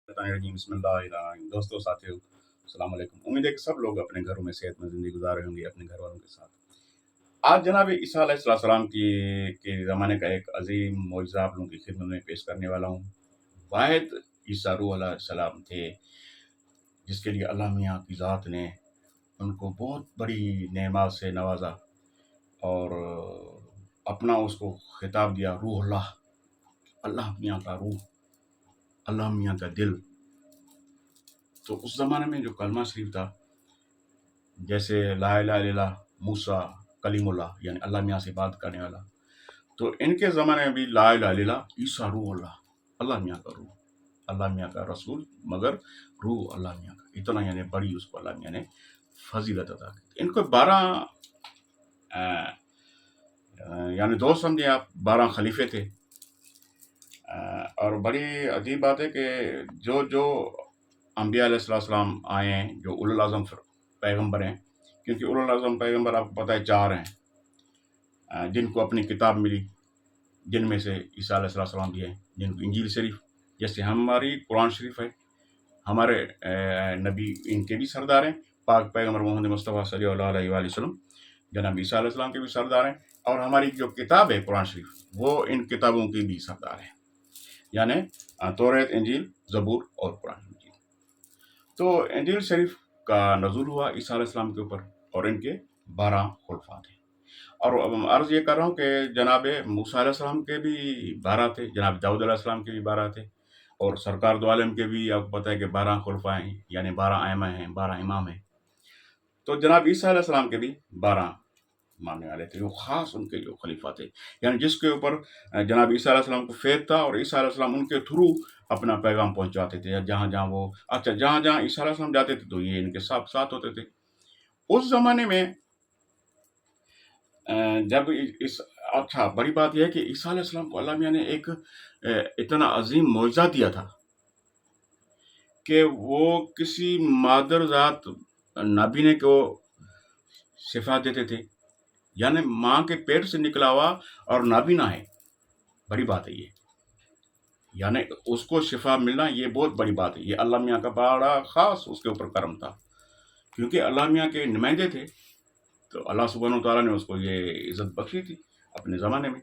بسم اللہ الرحمن الرحیم۔ دوستوں ساتھیو السلام علیکم۔ امید ہے کہ سب لوگ اپنے گھروں میں صحت مند زندگی گزار رہے ہوں گے اپنے گھر والوں کے ساتھ۔ آج جناب عیسیٰ علیہ السلام کے زمانے کا ایک عظیم معجزہ آپ لوگوں کی خدمت میں پیش کرنے والا ہوں۔ واحد عیسیٰ روح علیہ السلام تھے جس کے لیے اللہ میاں کی ذات نے ان کو بہت بڑی نعمات سے نوازا اور اپنا اس کو خطاب دیا، روح اللہ، اللہ میاں کا روح، اللہ میاں کا دل۔ تو اس زمانے میں جو کلمہ شریف تھا، جیسے لا الہ الا اللہ، موسیٰ کلیم اللہ، یعنی اللہ میاں سے بات کرنے والا، تو ان کے زمانے میں بھی لا الہ الا اللہ، عیسیٰ روح اللہ، اللہ میاں کا روح، اللہ میاں کا رسول مگر روح اللہ میاں کا، اتنا یعنی بڑی اس کو اللہ میاں نے فضیلت عطا کی۔ ان کو 12 یعنی دو سمجھے آپ 12 خلیفے تھے۔ اور بڑی عجیب بات ہے کہ جو انبیاء علیہ السلام آئے ہیں، جو اولو العزم پیغمبر ہیں، کیونکہ اولو العزم پیغمبر آپ کو پتہ ہے 4 ہیں جن کو اپنی کتاب ملی، جن میں سے عیسیٰ علیہ السلام بھی ہیں، جن کو انجیل شریف، جیسے ہماری قرآن شریف ہے، ہمارے نبی ان کے بھی سردار ہیں، پاک پیغمبر محمد مصطفیٰ صلی اللہ علیہ وآلہ وسلم جناب عیسیٰ علیہ السلام کے بھی سردار ہیں، اور ہماری جو کتاب ہے قرآن شریف، وہ ان کتابوں کی بھی سردار ہیں، یعنی توریت، انجیل، زبور اور قرآن مجید۔ تو انجیل شریف کا نزول ہوا عیسیٰ علیہ السلام کے اوپر، اور ان کے 12 خلفاء تھے۔ اور اب عرض یہ کر رہا ہوں کہ جناب موسیٰ علیہ السلام کے بھی 12 تھے، جناب داؤد علیہ السلام کے بھی 12 تھے، اور سرکار دو عالم کے بھی آپ کو پتہ ہے کہ 12 خلفاء ہیں، یعنی 12 ائمہ ہیں، 12 امام ہیں۔ تو جناب عیسیٰ علیہ السلام کے بھی 12 ماننے والے تھے، وہ خاص ان کے جو خلیفہ تھے، یعنی جس کے اوپر جناب عیسیٰ علیہ السلام کو فیض تھا، اور عیسیٰ علیہ السلام ان کے تھرو اپنا پیغام پہنچاتے تھے، جہاں جہاں عیسیٰ علیہ السلام جاتے تھے تو یہ ان کے ساتھ ہوتے تھے۔ اس زمانے میں جب بڑی بات یہ ہے کہ عیسیٰ علیہ السلام کو اللہ میاں نے ایک اتنا عظیم معجزہ دیا تھا کہ وہ کسی مادر ذات نابینے کو شفا دیتے تھے، یعنی ماں کے پیٹ سے نکلا ہوا اور نابینا ہے، بڑی بات ہے یہ، یعنی اس کو شفا ملنا یہ بہت بڑی بات ہے، یہ اللہ میاں کا بڑا خاص اس کے اوپر کرم تھا، کیونکہ اللہ میاں کے نمائندے تھے، تو اللہ سبحانہ و تعالیٰ نے اس کو یہ عزت بخشی تھی اپنے زمانے میں۔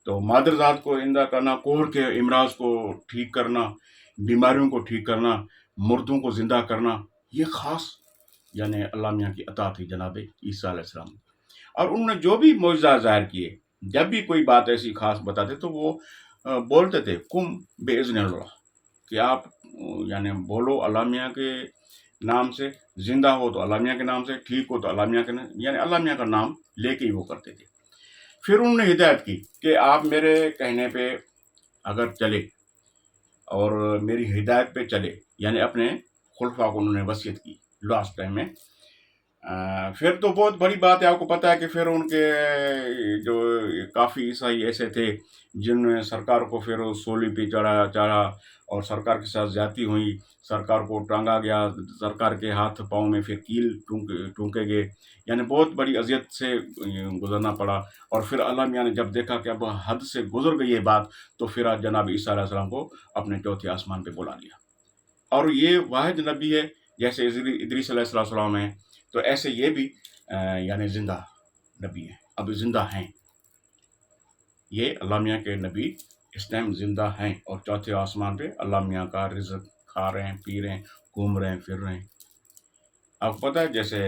تو مادر ذات کو زندہ کرنا، کوہر کے امراض کو ٹھیک کرنا، بیماریوں کو ٹھیک کرنا، مردوں کو زندہ کرنا، یہ خاص یعنی اللہ میاں کی عطا تھی جناب عیسیٰ علیہ السلام۔ اور انہوں نے جو بھی معجزہ ظاہر کیے، جب بھی کوئی بات ایسی خاص بتاتے تو وہ بولتے تھے کم باذن اللہ، کہ آپ یعنی بولو اللہ میاں کے نام سے، زندہ ہو تو اللہ میاں کے نام سے، ٹھیک ہو تو اللہ میاں کے نام، یعنی اللہ میاں کا نام لے کے ہی وہ کرتے تھے۔ پھر انہوں نے ہدایت کی کہ آپ میرے کہنے پہ اگر چلے اور میری ہدایت پہ چلے، یعنی اپنے خلفاء کو انہوں نے وصیت کی لاسٹ ٹائم میں۔ پھر تو بہت بڑی بات ہے، آپ کو پتہ ہے کہ پھر ان کے جو کافی عیسائی ایسے تھے جن نے سرکار کو پھر سولی پہ چڑھا اور سرکار کے ساتھ زیادتی ہوئی، سرکار کو ٹانگا گیا، سرکار کے ہاتھ پاؤں میں پھر کیل ٹونکے گئے، یعنی بہت بڑی اذیت سے گزرنا پڑا۔ اور پھر اللہ میاں نے جب دیکھا کہ اب حد سے گزر گئی یہ بات، تو پھر جناب عیسیٰ علیہ السلام کو اپنے چوتھے آسمان پہ بلا لیا۔ اور یہ واحد نبی ہے، جیسے ادریس علیہ السلام ہیں، تو ایسے یہ بھی یعنی زندہ نبی ہیں، اب زندہ ہیں، یہ اللہ میاں کے نبی اس ٹائم زندہ ہیں، اور چوتھے آسمان پہ اللہ میاں کا رزق کھا رہے ہیں، پی رہے ہیں، گھوم رہے ہیں، پھر رہے ہیں۔ آپ کو پتہ ہے جیسے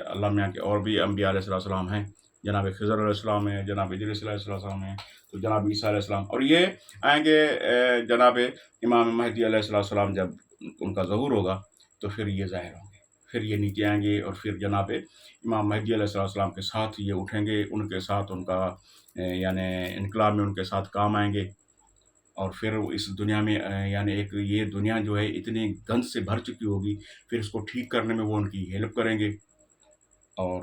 اللہ میاں کے اور بھی انبیاء علیہ السلام ہیں، جناب خضر علیہ السلام ہیں، جناب ادریس علیہ السلام ہیں، تو جناب عیسیٰ علیہ السلام، اور یہ آئیں گے جناب امام مہدی علیہ السلام، جب ان کا ظہور ہوگا تو پھر یہ ظاہر ہوں گے، پھر یہ نیچے آئیں گے، اور پھر جناب امام مہدی علیہ السلام کے ساتھ یہ اٹھیں گے، ان کے ساتھ ان کا یعنی انقلاب میں ان کے ساتھ کام آئیں گے، اور پھر اس دنیا میں یعنی ایک یہ دنیا جو ہے اتنی گند سے بھر چکی ہوگی، پھر اس کو ٹھیک کرنے میں وہ ان کی ہیلپ کریں گے۔ اور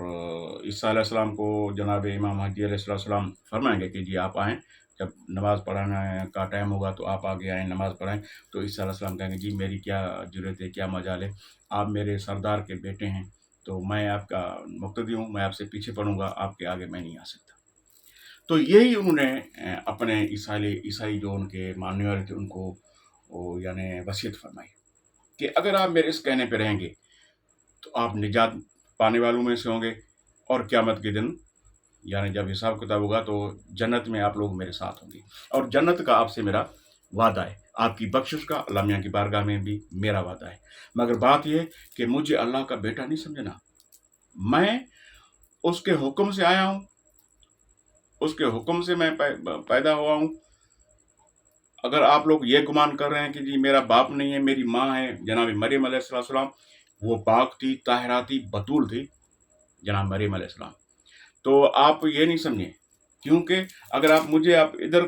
عیسیٰ علیہ السلام کو جناب امام مہدی علیہ السلام فرمائیں گے کہ جی آپ آئیں، جب نماز پڑھانا کا ٹائم ہوگا تو آپ آگے آئیں، نماز پڑھائیں۔ تو عیسیٰ علیہ السلام کہیں گے جی میری کیا ضرورت ہے، کیا مجال ہے، آپ میرے سردار کے بیٹے ہیں، تو میں آپ کا مقتدی ہوں، میں آپ سے پیچھے پڑھوں گا، آپ کے آگے میں نہیں آ سکتا۔ تو یہی انہوں نے اپنے عیسائی جو ان کے ماننے والے تھے ان کو وہ یعنی وصیت فرمائی کہ اگر آپ میرے اس کہنے پہ رہیں گے تو آپ نجات پانے والوں میں سے ہوں گے، اور قیامت کے دن یعنی جب حساب کتاب ہوگا تو جنت میں آپ لوگ میرے ساتھ ہوں گے، اور جنت کا آپ سے میرا وعدہ ہے، آپ کی بخشش کا اللہ میاں کی بارگاہ میں بھی میرا وعدہ ہے۔ مگر بات یہ ہے کہ مجھے اللہ کا بیٹا نہیں سمجھنا، میں اس کے حکم سے آیا ہوں، اس کے حکم سے میں پیدا ہوا ہوں۔ اگر آپ لوگ یہ گمان کر رہے ہیں کہ جی میرا باپ نہیں ہے، میری ماں ہے جناب مریم علیہ السلام، وہ پاک تھی، طاہرہ تھی، بطول تھی جناب مریم علیہ السلام، تو آپ یہ نہیں سمجھیں، کیونکہ اگر آپ ادھر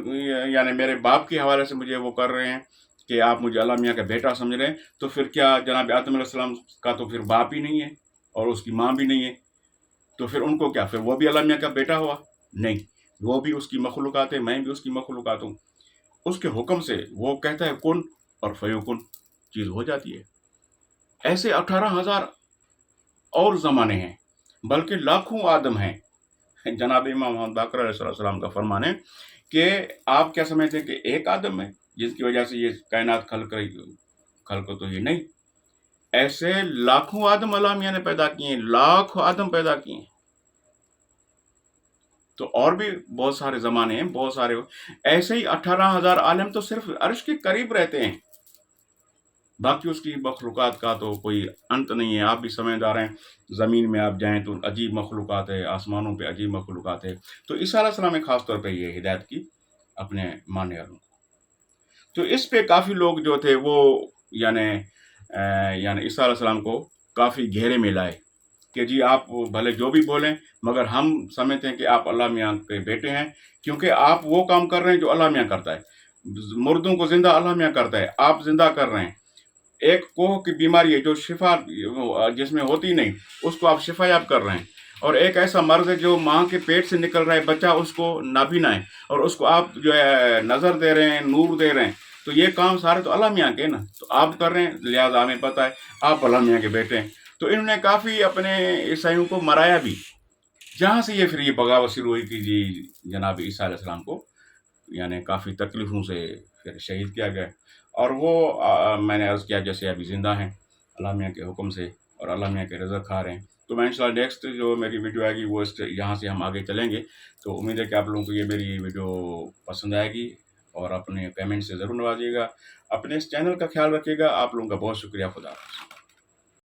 یعنی میرے باپ کے حوالے سے مجھے وہ کر رہے ہیں کہ آپ مجھے اللہ میاں کا بیٹا سمجھ رہے ہیں، تو پھر کیا جناب آدم علیہ السلام کا تو پھر باپ ہی نہیں ہے اور اس کی ماں بھی نہیں ہے، تو پھر ان کو کیا، پھر وہ بھی اللہ میاں کا بیٹا ہوا؟ نہیں، وہ بھی اس کی مخلوقات ہے، میں بھی اس کی مخلوقات ہوں۔ اس کے حکم سے وہ کہتا ہے کن اور فیکن، چیز ہو جاتی ہے۔ ایسے 18,000 اور زمانے ہیں، بلکہ لاکھوں آدم ہیں۔ جناب امام محمد باقر علیہ السلام کا فرمان ہے کہ آپ کیا سمجھتے ہیں کہ ایک آدم ہے جس کی وجہ سے یہ کائنات خلق تو یہ نہیں، ایسے لاکھوں آدم اللہ میاں نے پیدا کیے ہیں، لاکھوں آدم پیدا کیے ہیں۔ تو اور بھی بہت سارے زمانے ہیں، بہت سارے ایسے ہی 18,000 عالم تو صرف عرش کے قریب رہتے ہیں، باقی اس کی مخلوقات کا تو کوئی انت نہیں ہے۔ آپ بھی سمجھدار ہیں، زمین میں آپ جائیں تو عجیب مخلوقات ہے، آسمانوں پہ عجیب مخلوقات ہے۔ تو عیسیٰ علیہ السلام نے خاص طور پہ یہ ہدایت کی اپنے ماننے والوں کو۔ تو اس پہ کافی لوگ جو تھے وہ یعنی عیسیٰ علیہ السلام کو کافی گھیرے میں لائے کہ جی آپ بھلے جو بھی بولیں، مگر ہم سمجھتے ہیں کہ آپ اللہ میاں کے بیٹے ہیں، کیونکہ آپ وہ کام کر رہے ہیں جو اللہ میاں کرتا ہے۔ مردوں کو زندہ اللہ میاں کرتا ہے، آپ زندہ کر رہے ہیں۔ ایک کوہ کی بیماری ہے جو شفا جس میں ہوتی نہیں، اس کو آپ شفا یاب کر رہے ہیں، اور ایک ایسا مرض ہے جو ماں کے پیٹ سے نکل رہا ہے بچہ، اس کو نابینا ہے، اور اس کو آپ جو ہے نظر دے رہے ہیں، نور دے رہے ہیں۔ تو یہ کام سارے تو اللہ میاں کے نا، تو آپ کر رہے ہیں، لہٰذا ہمیں پتہ ہے آپ اللہ میاں کے بیٹے ہیں۔ تو انہوں نے کافی اپنے عیسائیوں کو مرایا بھی، جہاں سے یہ پھر یہ بغاوت شروع ہوئی کہ جی جناب عیسیٰ علیہ السلام کو یعنی کافی تکلیفوں سے پھر شہید کیا گیا، اور وہ میں نے عرض کیا جیسے ابھی زندہ ہیں اللہ میاں کے حکم سے، اور اللہ میاں کے رزق کھا رہے ہیں۔ تو میں انشاءاللہ نیکسٹ جو میری ویڈیو آئے گی وہ یہاں سے ہم آگے چلیں گے۔ تو امید ہے کہ آپ لوگوں کو یہ میری ویڈیو پسند آئے گی، اور اپنے پیمنٹ سے ضرور نوازیے گا، اپنے اس چینل کا خیال رکھیے گا۔ آپ لوگوں کا بہت شکریہ، خدا حافظ۔